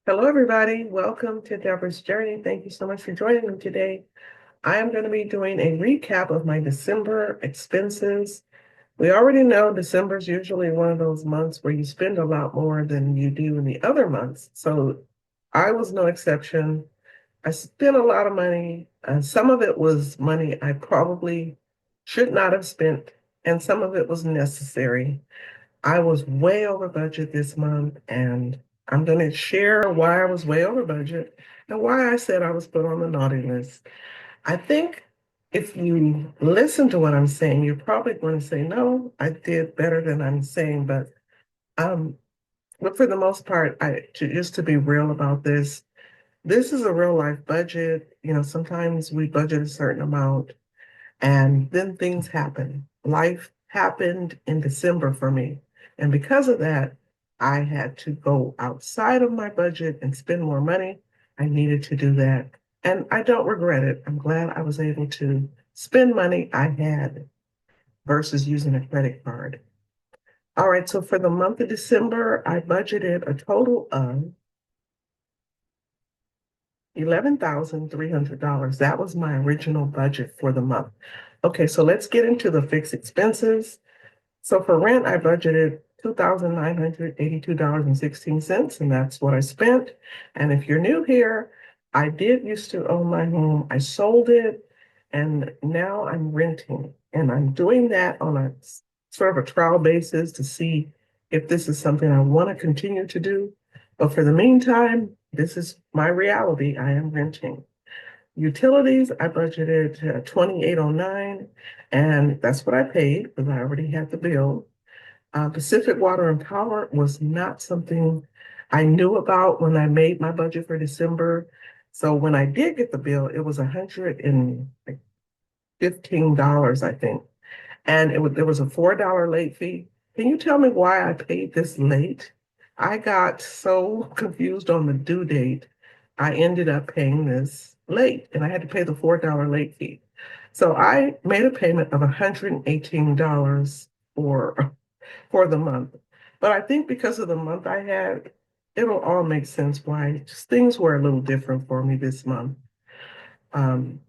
Hello, everybody. Welcome to Deborah's Journey. Thank you so much for joining me today. I am going to be doing a recap of my December expenses. We already know December is usually one of those months where you spend a lot more than you do in the other months. So I was no exception. I spent a lot of money. Some of it was money I probably should not have spent, and some of it was necessary. I was way over budget this month, and I'm going to share why I was way over budget and why I said I was put on the naughty list. I think if you listen to what I'm saying, you're probably going to say, no, I did better than I'm saying. Um, but for the most part, just to be real about this is a real life budget. Sometimes we budget a certain amount and then things happen. Life happened in December for me. And because of that, I had to go outside of my budget and spend more money. I needed to do that. And I don't regret it. I'm glad I was able to spend money I had versus using a credit card. All right, so for the month of December, I budgeted a total of $11,300. That was my original budget for the month. Okay, so let's get into the fixed expenses. So for rent, I budgeted $2,982.16, and that's what I spent. And if you're new here, I did used to own my home. I sold it, and now I'm renting. And I'm doing that on a sort of a trial basis to see if this is something I want to continue to do. But for the meantime, this is my reality. I am renting. Utilities, I budgeted 2809, and that's what I paid because I already had the bill. Pacific Water and Power was not something I knew about when I made my budget for December. So when I did get the bill, it was $115, I think. And there was a $4 late fee. Can you tell me why I paid this late? I got so confused on the due date. I ended up paying this late, and I had to pay the $4 late fee. So I made a payment of $118 for the month. But I think because of the month I had, it'll all make sense why just things were a little different for me this month. Um,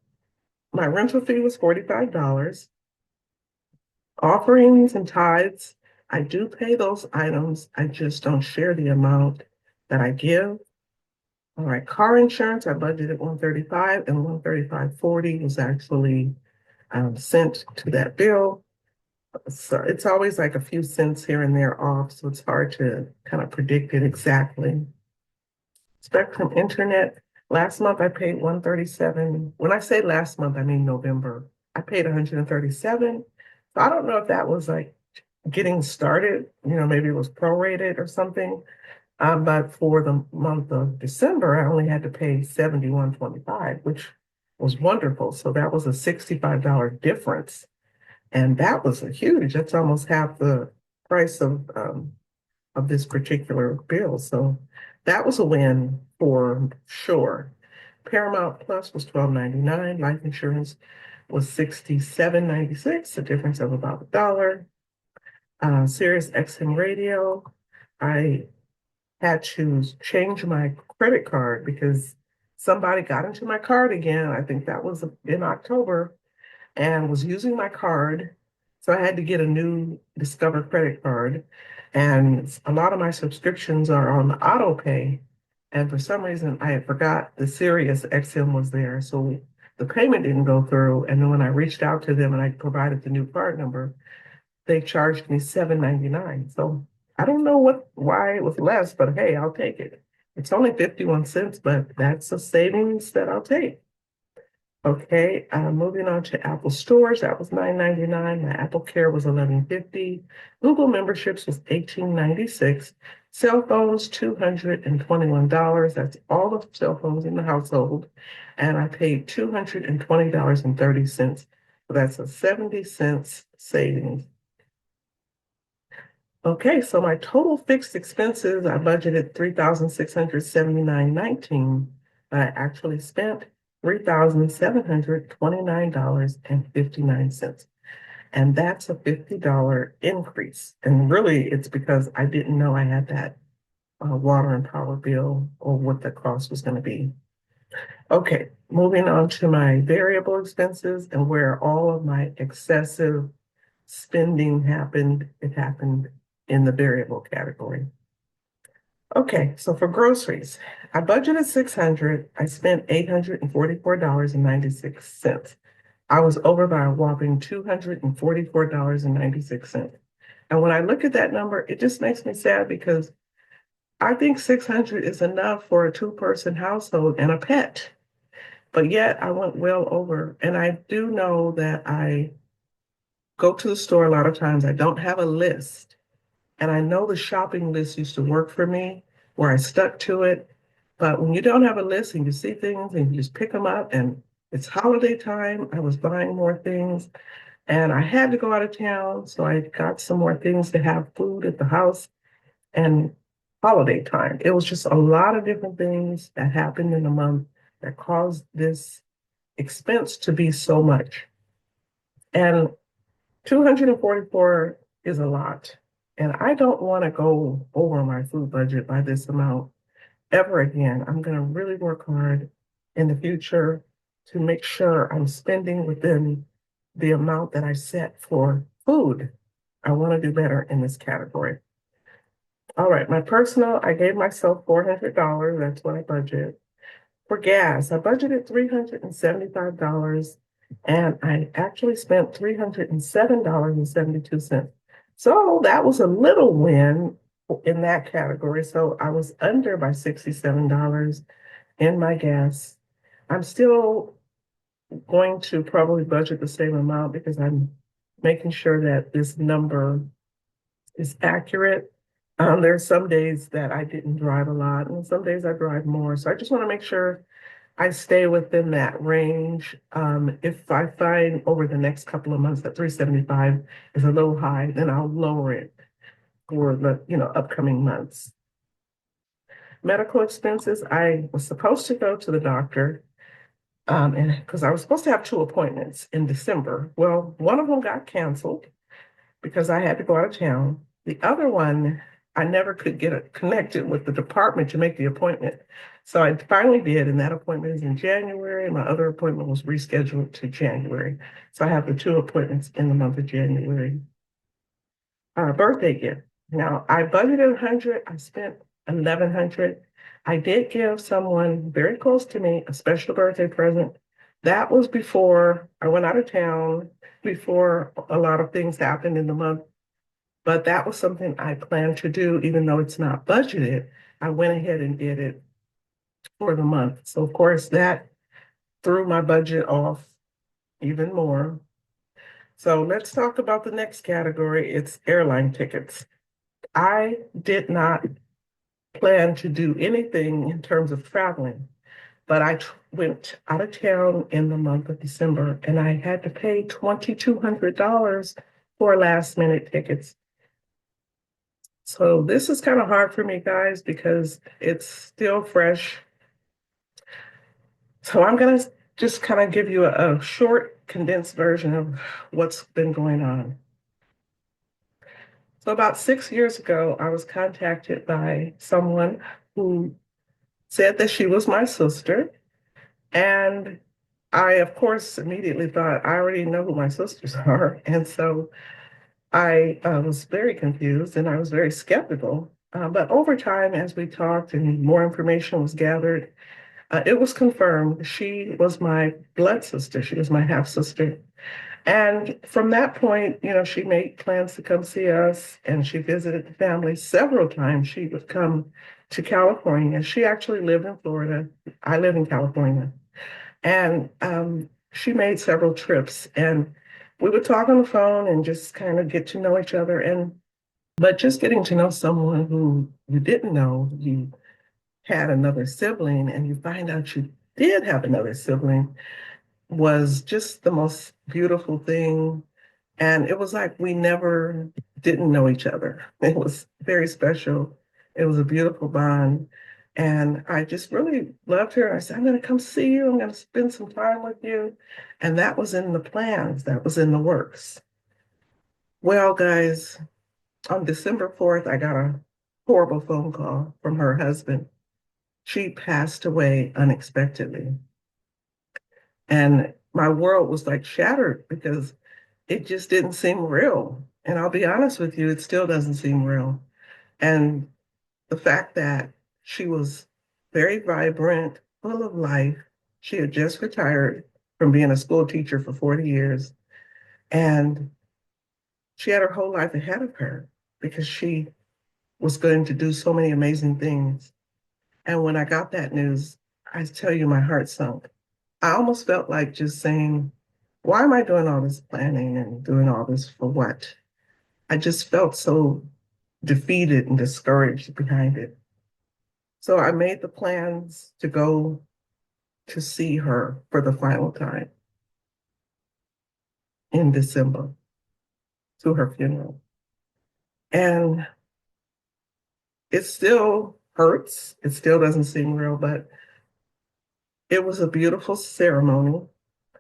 my rental fee was $45. Offerings and tithes, I do pay those items. I just don't share the amount that I give. All right, car insurance, I budgeted 135 and 135.40 was actually sent to that bill. So it's always like a few cents here and there off, so it's hard to kind of predict it exactly. Spectrum Internet, last month I paid 137. When I say last month, I mean November. I paid 137. So I don't know if that was like getting started, maybe it was prorated or something. But for the month of December, I only had to pay 71.25, which was wonderful. So that was a $65 difference. And that was a huge, that's almost half the price of this particular bill. So that was a win for sure. Paramount Plus was $12.99. Life insurance was $67.96, a difference of about $1. Sirius XM Radio, I had to change my credit card because somebody got into my card again. I think that was in October and was using my card. So I had to get a new Discover credit card. And a lot of my subscriptions are on auto pay. And for some reason, I had forgot the Sirius XM was there. So the payment didn't go through. And then when I reached out to them and I provided the new card number, they charged me $7.99. So I don't know why it was less, but hey, I'll take it. It's only 51 cents, but that's a savings that I'll take. Okay, moving on to Apple Stores, that was $9.99. My Apple Care was $11.50. Google memberships was $18.96. Cell phones, $221. That's all the cell phones in the household. And I paid $220.30. So that's a 70 cents savings. Okay, so my total fixed expenses, I budgeted $3,679.19, but I actually spent $3,729.59. And that's a $50 increase. And really, it's because I didn't know I had that water and power bill or what the cost was going to be. Okay, moving on to my variable expenses and where all of my excessive spending happened. It happened in the variable category. Okay, so for groceries, I budgeted 600. I spent $844.96. I was over by a whopping $244.96. And when I look at that number, it just makes me sad because I think 600 is enough for a two-person household and a pet. But yet I went well over. And I do know that I go to the store a lot of times. I don't have a list. And I know the shopping list used to work for me where I stuck to it. But when you don't have a list and you see things and you just pick them up and it's holiday time, I was buying more things and I had to go out of town. So I got some more things to have food at the house and holiday time. It was just a lot of different things that happened in a month that caused this expense to be so much. And 244 is a lot. And I don't want to go over my food budget by this amount ever again. I'm going to really work hard in the future to make sure I'm spending within the amount that I set for food. I want to do better in this category. All right, my personal, I gave myself $400. That's what I budget. For gas, I budgeted $375 and I actually spent $307.72. So that was a little win in that category. So I was under by $67 in my gas. I'm still going to probably budget the same amount because I'm making sure that this number is accurate. There's some days that I didn't drive a lot, and some days I drive more. So I just want to make sure I stay within that range. If I find over the next couple of months that 375 is a little high, then I'll lower it for the upcoming months. Medical expenses, I was supposed to go to the doctor, and because I was supposed to have two appointments in December. Well, one of them got canceled because I had to go out of town. The other one, I never could get it connected with the department to make the appointment. So I finally did, and that appointment is in January, and my other appointment was rescheduled to January. So I have the two appointments in the month of January. Birthday gift. Now, I budgeted 100, I spent 1,100. I did give someone very close to me a special birthday present. That was before I went out of town, before a lot of things happened in the month. But that was something I planned to do, even though it's not budgeted. I went ahead and did it for the month. So, of course, that threw my budget off even more. So, let's talk about the next category. It's airline tickets. I did not plan to do anything in terms of traveling, but I went out of town in the month of December and I had to pay $2,200 for last minute tickets. So this is kind of hard for me, guys, because it's still fresh. So I'm going to just kind of give you a short, condensed version of what's been going on. So about 6 years ago, I was contacted by someone who said that she was my sister. And I, of course, immediately thought, I already know who my sisters are. And so I was very confused and I was very skeptical. But over time, as we talked and more information was gathered, it was confirmed she was my blood sister. She was my half sister. And from that point, she made plans to come see us and she visited the family several times. She would come to California. She actually lived in Florida. I live in California. And she made several trips and we would talk on the phone and just kind of get to know each other. But just getting to know someone who you didn't know, you had another sibling and you find out you did have another sibling was just the most beautiful thing. And it was like we never didn't know each other. It was very special. It was a beautiful bond. And I just really loved her. I said, I'm going to come see you. I'm going to spend some time with you. And that was in the plans, that was in the works. Well, guys, on December 4th, I got a horrible phone call from her husband. She passed away unexpectedly. And my world was like shattered because it just didn't seem real. And I'll be honest with you, it still doesn't seem real. And the fact that she was very vibrant, full of life, she had just retired from being a school teacher for 40 years, and she had her whole life ahead of her because she was going to do so many amazing things. And when I got that news, I tell you, my heart sunk. I almost felt like just saying, why am I doing all this planning and doing all this for what? I just felt so defeated and discouraged behind it. So I made the plans to go to see her for the final time in December to her funeral. And it still hurts. It still doesn't seem real, but it was a beautiful ceremony.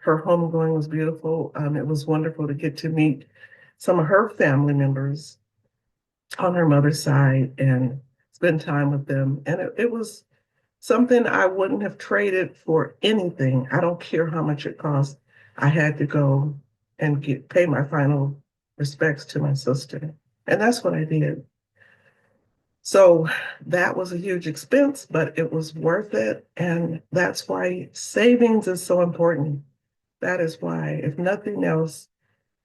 Her homegoing was beautiful. It was wonderful to get to meet some of her family members on her mother's side and spend time with them. And it was something I wouldn't have traded for anything. I don't care how much it cost. I had to go and pay my final respects to my sister. And that's what I did. So that was a huge expense, but it was worth it. And that's why savings is so important. That is why, if nothing else,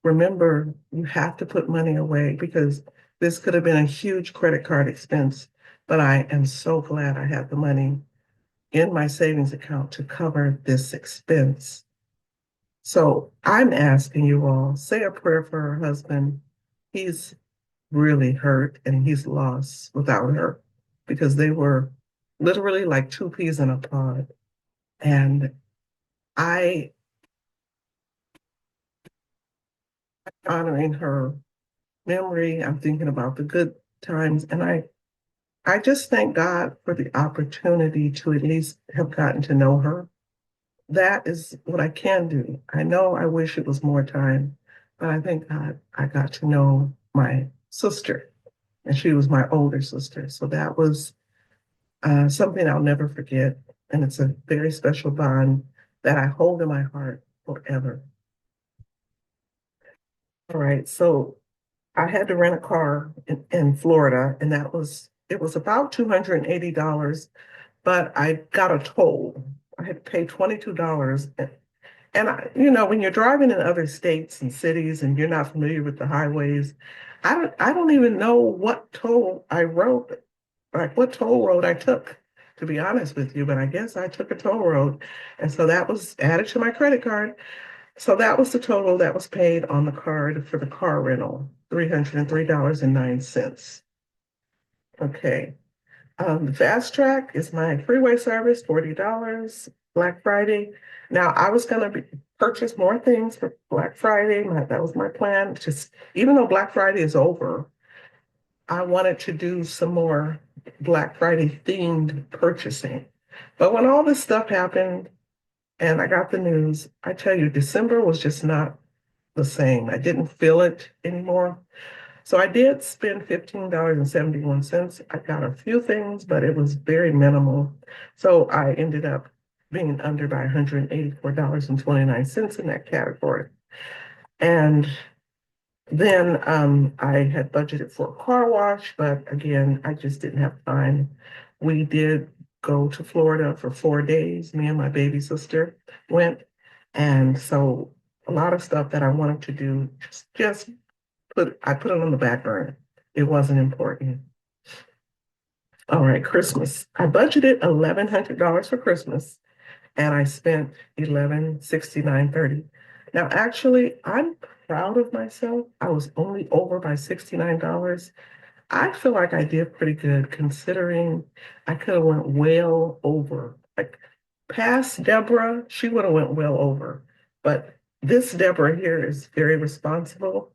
remember you have to put money away because this could have been a huge credit card expense. But I am so glad I had the money in my savings account to cover this expense. So I'm asking you all, say a prayer for her husband. He's really hurt and he's lost without her because they were literally like two peas in a pod. And I honoring her memory, I'm thinking about the good times. And I just thank God for the opportunity to at least have gotten to know her. That is what I can do. I know I wish it was more time, but I thank God I got to know my sister, and she was my older sister. So that was something I'll never forget. And it's a very special bond that I hold in my heart forever. All right. So I had to rent a car in Florida, and it was about $280, but I got a toll. I had to pay $22. And when you're driving in other states and cities and you're not familiar with the highways, I don't even know what toll I rode, like what toll road I took, to be honest with you. But I guess I took a toll road. And so that was added to my credit card. So that was the total that was paid on the card for the car rental, $303.09. Okay. The Fast Track is my freeway service, $40, Black Friday. Now, I was going to purchase more things for Black Friday. That was my plan. Just even though Black Friday is over, I wanted to do some more Black Friday themed purchasing. But when all this stuff happened and I got the news, I tell you, December was just not the same. I didn't feel it anymore. So I did spend $15.71. I got a few things, but it was very minimal. So I ended up being under by $184.29 in that category. And then I had budgeted for a car wash, but again, I just didn't have time. We did go to Florida for 4 days. Me and my baby sister went. And so a lot of stuff that I wanted to do just I put it on the back burner. It wasn't important. All right, Christmas. I budgeted $1,100 for Christmas and I spent $1,169.30. Now, actually, I'm proud of myself. I was only over by $69. I feel like I did pretty good considering I could have went well over. Like past Debra, she would have went well over. But this Debra here is very responsible.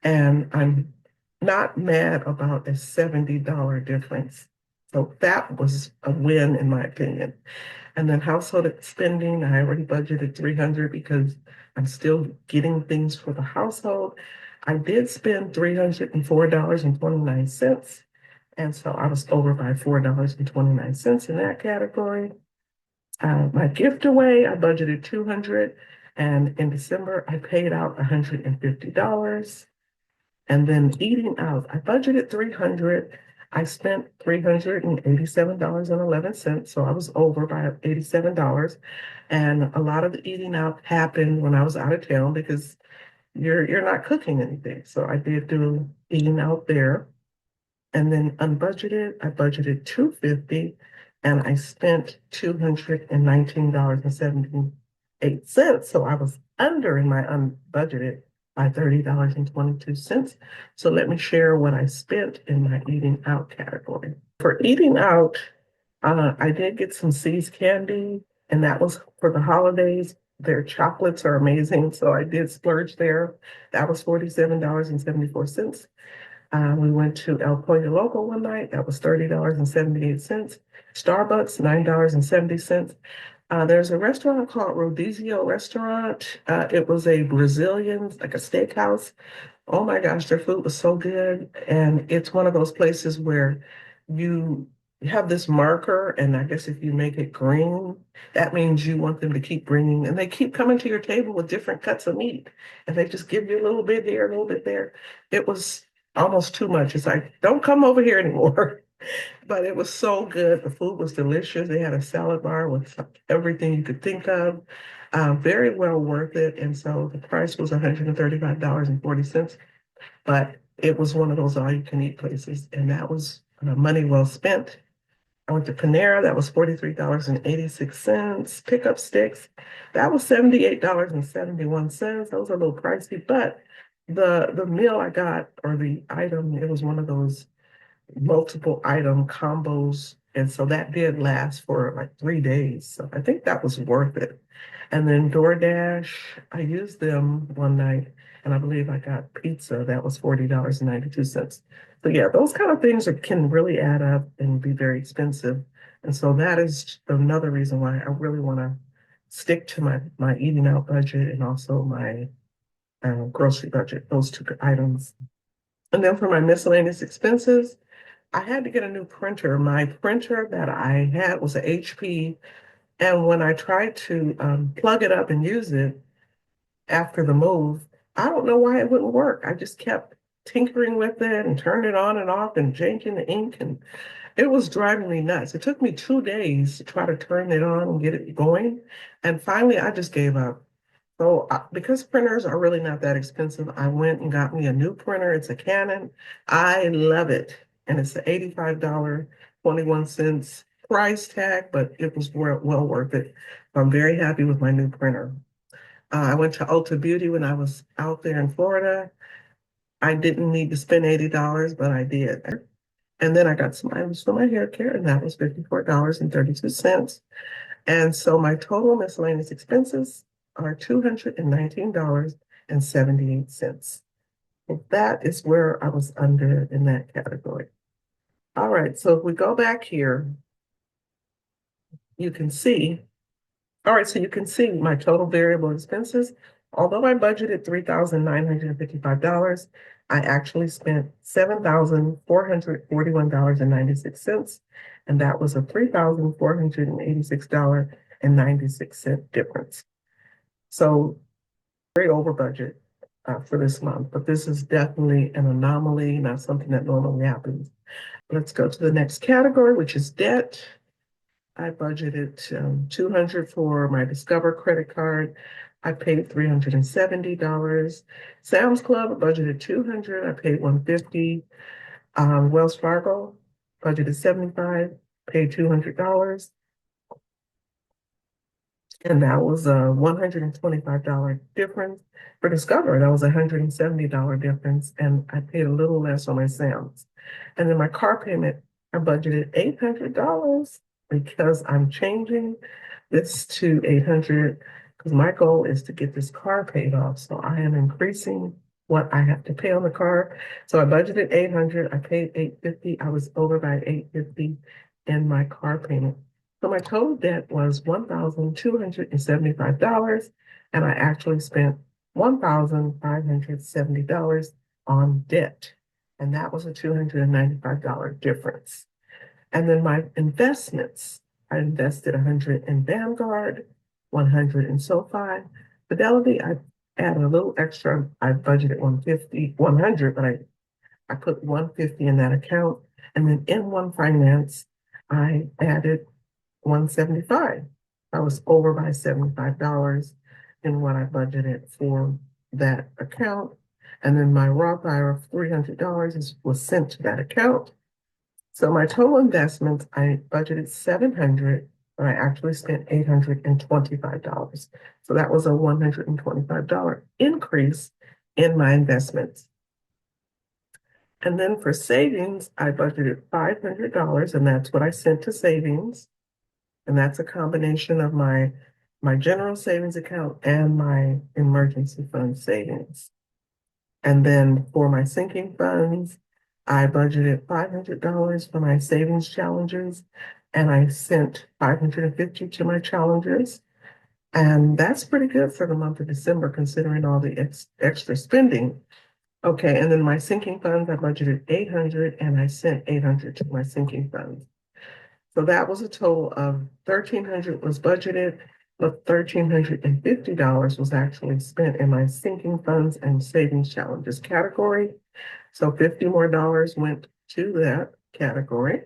And I'm not mad about a $70 difference. So that was a win in my opinion. And then household spending, I already budgeted 300 because I'm still getting things for the household. I did spend $304.29. And so I was over by $4.29 in that category. My gift away, I budgeted 200, and in December I paid out $150. And then eating out, I budgeted 300. I spent $387.11, so I was over by $87. And a lot of the eating out happened when I was out of town because you're not cooking anything. So I did do eating out there. And then unbudgeted, I budgeted 250 and I spent $219.78. So I was under in my unbudgeted by $30.22. So let me share what I spent in my eating out category. For eating out, I did get some See's candy, and that was for the holidays. Their chocolates are amazing, so I did splurge there. That was $47.74. We went to El Pollo Loco one night. That was $30.78. Starbucks, $9.70. There's a restaurant called Rodizio Restaurant. It was a Brazilian, like a steakhouse. Oh my gosh, their food was so good. And it's one of those places where you have this marker, and I guess if you make it green, that means you want them to keep bringing, and they keep coming to your table with different cuts of meat. And they just give you a little bit here, a little bit there. It was almost too much. It's like, don't come over here anymore. But it was so good. The food was delicious. They had a salad bar with everything you could think of. Very well worth it. And so the price was $135.40, but it was one of those all-you-can-eat places, and that was money well spent. I went to Panera, that was $43.86. Pickup sticks, that was $78.71. That was a little pricey, but the meal I got, or the item, it was one of those multiple item combos. And so that did last for like 3 days. So I think that was worth it. And then DoorDash, I used them one night and I believe I got pizza. That was $40.92. So yeah, those kind of things can really add up and be very expensive. And so that is another reason why I really want to stick to my eating out budget and also my grocery budget, those two items. And then for my miscellaneous expenses, I had to get a new printer. My printer that I had was an HP, and when I tried to plug it up and use it after the move, I don't know why it wouldn't work. I just kept tinkering with it and turning it on and off and changing the ink, and it was driving me nuts. It took me 2 days to try to turn it on and get it going, and finally I just gave up. So because printers are really not that expensive, I went and got me a new printer. It's a Canon. I love it. And it's the $85.21 price tag, but it was well worth it. I'm very happy with my new printer. I went to Ulta Beauty when I was out there in Florida. I didn't need to spend $80, but I did. And then I got some items for my hair care, and that was $54.32. And so my total miscellaneous expenses are $219.78. So that is where I was under in that category. All right, so if we go back here, you can see, all right, so you can see my total variable expenses. Although I budgeted $3,955, I actually spent $7,441.96, and that was a $3,486.96 difference. So very over budget for this month, but this is definitely an anomaly, not something that normally happens. Let's go to the next category, which is debt. I budgeted $200 for my Discover credit card. I paid $370. Sam's Club, I budgeted $200. I paid $150. Wells Fargo, budgeted $75, paid $200. And that was a $125 difference. For Discover, that was a $170 difference, and I paid a little less on my Sam's. And then my car payment, I budgeted $800 because I'm changing this to 800 because my goal is to get this car paid off. So I am increasing what I have to pay on the car. So I budgeted 800, I paid 850, I was over by 850 in my car payment. So my total debt was $1,275, and I actually spent $1,570 on debt. and that was a $295 difference. And then my investments, I invested 100 in Vanguard, 100 in SoFi. Fidelity, I added a little extra. I budgeted 150, 100, but I put 150 in that account. And then in One Finance, I added 175. I was over by $75 in what I budgeted for that account. And then my Roth IRA of $300 was sent to that account. So my total investments, I budgeted 700, but I actually spent $825. So that was a $125 increase in my investments. And then for savings, I budgeted $500, and that's what I sent to savings. And that's a combination of my general savings account and my emergency fund savings. And then for my sinking funds, I budgeted $500 for my savings challengers, and I sent 550 to my challengers. And that's pretty good for the month of December, considering all the extra spending. Okay, and then my sinking funds, I budgeted 800 and I sent 800 to my sinking funds. So that was a total of 1,300 was budgeted, but $1,350 was actually spent in my sinking funds and savings challenges category. So 50 more dollars went to that category.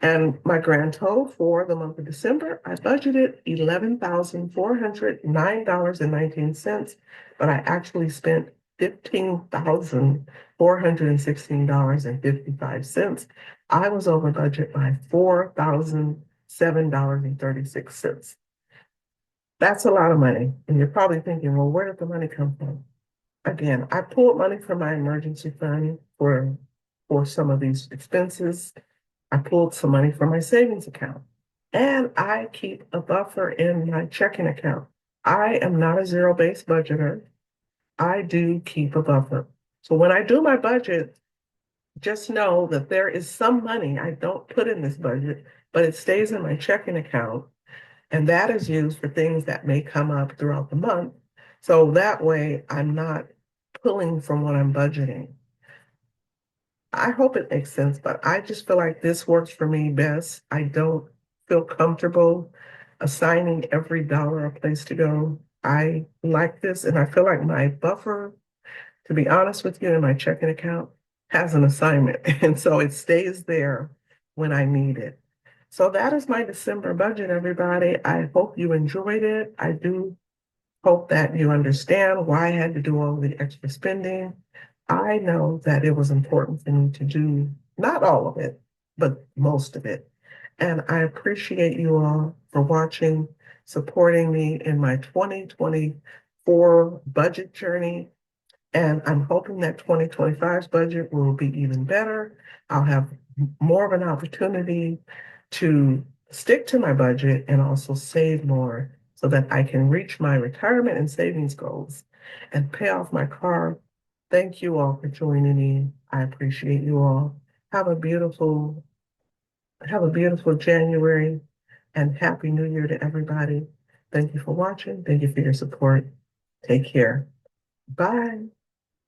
And my grand total for the month of December, I budgeted $11,409.19, but I actually spent $15,416.55. I was over budget by $4,007.36. That's a lot of money. And you're probably thinking, well, where did the money come from? Again, I pulled money from my emergency fund for some of these expenses. I pulled some money from my savings account, and I keep a buffer in my checking account. I am not a zero-based budgeter. I do keep a buffer. So when I do my budget, just know that there is some money I don't put in this budget, but it stays in my checking account, and that is used for things that may come up throughout the month. So that way I'm not pulling from what I'm budgeting. I hope it makes sense, but I just feel like this works for me best. I don't feel comfortable assigning every dollar a place to go. I like this, and I feel like my buffer, to be honest with you, in my checking account has an assignment, and so it stays there when I need it. So that is my December budget, everybody. I hope you enjoyed it. I do hope that you understand why I had to do all the extra spending. I know that it was important for me to do not all of it, but most of it. And I appreciate you all for watching, supporting me in my 2024 budget journey. And I'm hoping that 2025's budget will be even better. I'll have more of an opportunity to stick to my budget and also save more so that I can reach my retirement and savings goals and pay off my car. Thank you all for joining me. I appreciate you all. Have a beautiful, have a beautiful January and Happy New Year to everybody. Thank you for watching. Thank you for your support. Take care. Bye.